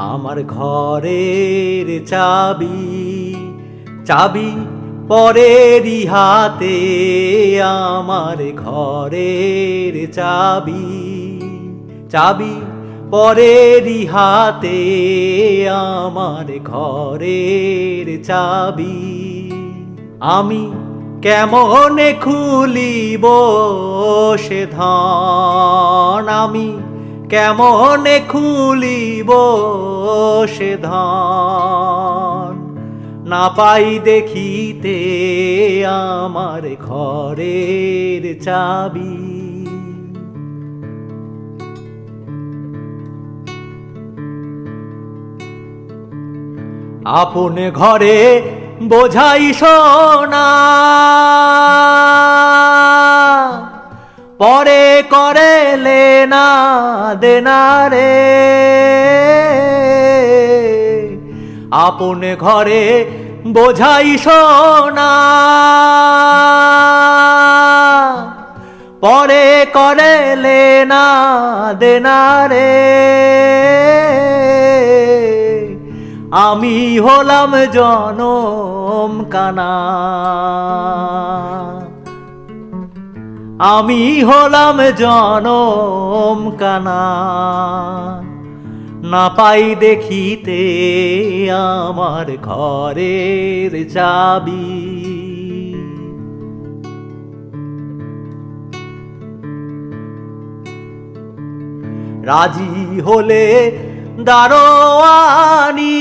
আমার ঘরের চাবি, চাবি পরেরই হাতে, আমার ঘরের চাবি, চাবি পরেরই হাতে, আমার ঘরের চাবি। আমি কেমনে খুলিব সে ধন, আমি কেমনে খুলিব সে ধন, না পাই দেখিতে আমার ঘরের চাবি। আপন ঘরে বোঝাই সোনা, পরে করে লেনা দেনা রে। আপন ঘরে বোঝাই সোনা, পরে করে লেনা দেনা রে। আমি হলাম জনম কানা, আমি হলাম জনম কানা, না পাই দেখিতে আমার ঘরের চাবি। রাজি হলে দারোয়ানি,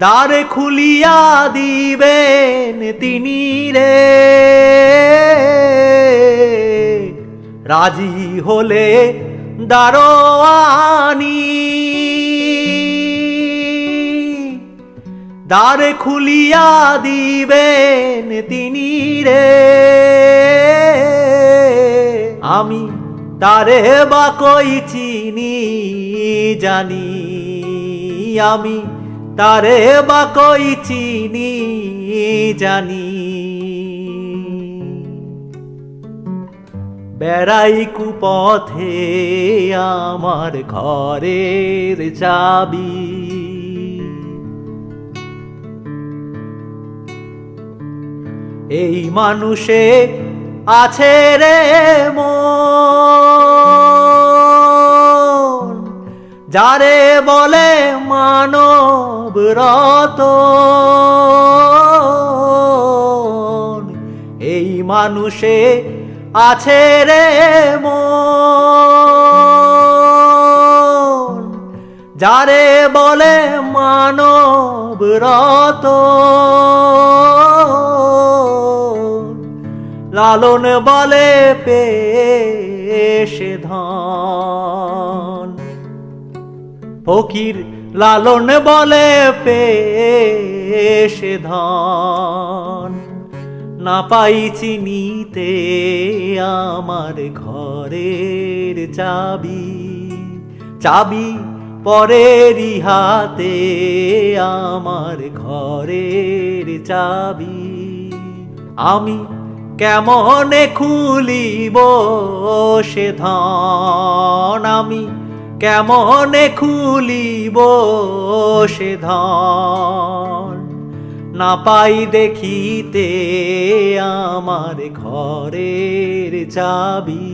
দ্বার খুলিয়া দিবেন তিনি রে। রাজি হলে দারোয়ানি, দ্বার খুলিয়া দিবেন তিনি রে। আমি তারে বা কই চিনি জানি, আমি তারে বা কই চিনি জানি। বেড়াই কুপথে আমার ঘরের চাবি, এই মানুষে আছে রে মন, যারে বলে মানব রতন। এই মানুষে আছে রে মন, যারে বলে মানব রতন। লালন বলে পেশে ধন, ফকির লালন বলে পেশে ধন, না পাই চিনিতে আমার ঘরের চাবি। চাবি পরেরই হাতে, আমার ঘরের চাবি। আমি কেমনে খুলিব সে ধন, আমি কেমনে খুলিব সে ধন, না পাই দেখিতে আমার ঘরের চাবি।